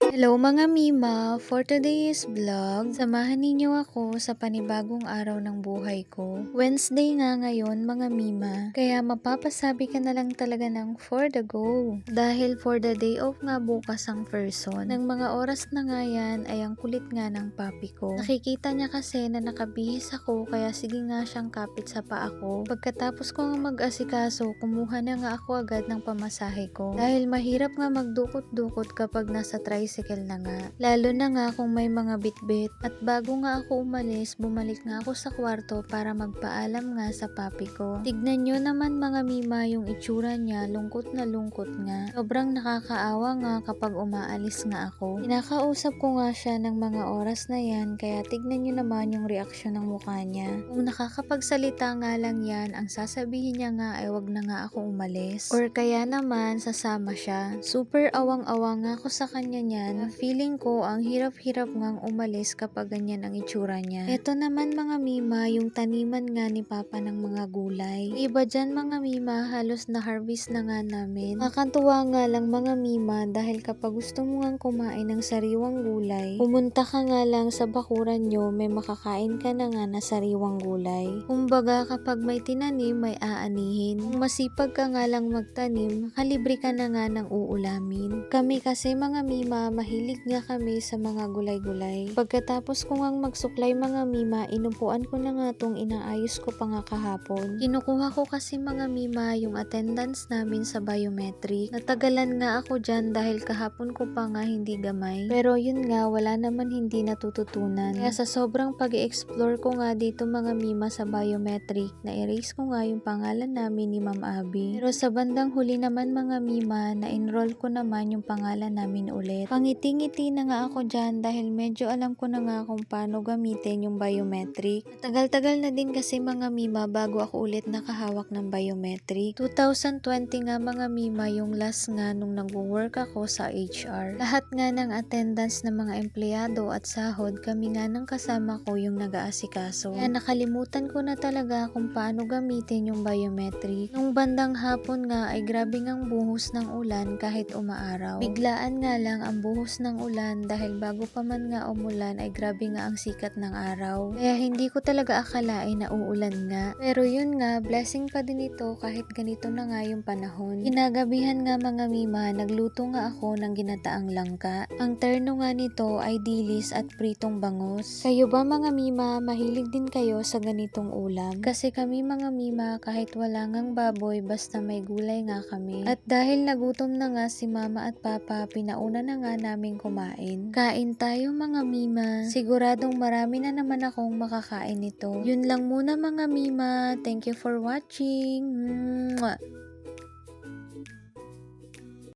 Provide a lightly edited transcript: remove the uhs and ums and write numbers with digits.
Hello mga Mima! For today's vlog, samahan ninyo ako sa panibagong araw ng buhay ko. Wednesday nga ngayon mga Mima, kaya mapapasabi ka na lang talaga ng for the go. Dahil for the day off nga bukas ang person, ng mga oras na nga yan ay ang kulit nga ng papi ko. Nakikita niya kasi na nakabihis ako kaya sige nga siyang kapit sa paa ko. Pagkatapos ko nga mag-asikaso, kumuha na nga ako agad ng pamasahe ko. Dahil mahirap nga magdukot-dukot kapag nasa tricycle na nga. Lalo na nga kung may mga bitbit. At bago nga ako umalis, bumalik nga ako sa kwarto para magpaalam nga sa papi ko. Tignan nyo naman mga Mima yung itsura niya, lungkot na lungkot nga. Sobrang nakakaawa nga kapag umaalis nga ako. Kinakausap ko nga siya ng mga oras na yan, kaya tignan nyo naman yung reaksyon ng mukha niya. Kung nakakapagsalita nga lang yan, ang sasabihin niya nga ay wag na nga ako umalis. Or kaya naman sasama siya. Super awang-awa nga ako sa kanya niyan. Feeling ko ang hirap-hirap ngang umalis kapag ganyan ang itsura niya. Ito naman mga Mima, yung taniman nga ni Papa ng mga gulay. Iba dyan mga Mima, halos na-harvest na nga namin. Nakakatuwa nga lang mga Mima dahil kapag gusto mo ngang kumain ng sariwang gulay, pumunta ka nga lang sa bakuran nyo, may makakain ka na nga na sariwang gulay. Kumbaga kapag may tinanim, may aanihin. Kung masipag ka nga lang magtanim, kalibre ka na nga ng uulamin. Kami kasi mga Mima, mahilig nga kami sa mga gulay-gulay. Pagkatapos ko ngang magsuklay mga Mima, inupuan ko na nga tong inaayos ko pa nga kahapon. Kinukuha ko kasi mga Mima yung attendance namin sa biometric. Natagalan nga ako dyan dahil kahapon ko pa nga hindi gamay. Pero yun nga, wala naman hindi natututunan. Kaya sa sobrang pag-explore ko nga dito mga Mima sa biometric, na-erase ko nga yung pangalan namin ni Ma'am Abby. Pero sa bandang huli naman mga Mima, na-enroll ko naman yung pangalan namin ulit. Pangiti-ngiti na nga ako dyan dahil medyo alam ko na nga kung paano gamitin yung biometric. Tagal-tagal na din kasi mga Mima bago ako ulit nakahawak ng biometric. 2020 nga mga Mima yung last nga nung nag-work ako sa HR. Lahat nga ng attendance ng mga empleyado at sahod, kami nga ng kasama ko yung nag-aasikaso. Kaya nakalimutan ko na talaga kung paano gamitin yung biometric. Nung bandang hapon nga ay grabe ngang buhos ng ulan kahit umaaraw. Biglaan nga lang ang buhos ng ulan dahil bago pa man nga umulan ay grabe nga ang sikat ng araw. Kaya hindi ko talaga akalain na uulan nga. Pero yun nga, blessing pa din ito kahit ganito na nga yung panahon. Kinagabihan nga mga Mima, nagluto nga ako ng ginataang langka. Ang terno nga nito ay dilis at pritong bangus. Kayo ba mga Mima, mahilig din kayo sa ganitong ulam? Kasi kami mga Mima, kahit wala ngang baboy basta may gulay nga kami. At dahil nagutom na nga si Mama at Papa, pinauna na nga namin kumain. Kain tayo mga Mima. Siguradong marami na naman akong makakain nito. Yun lang muna mga Mima. Thank you for watching. Mwah!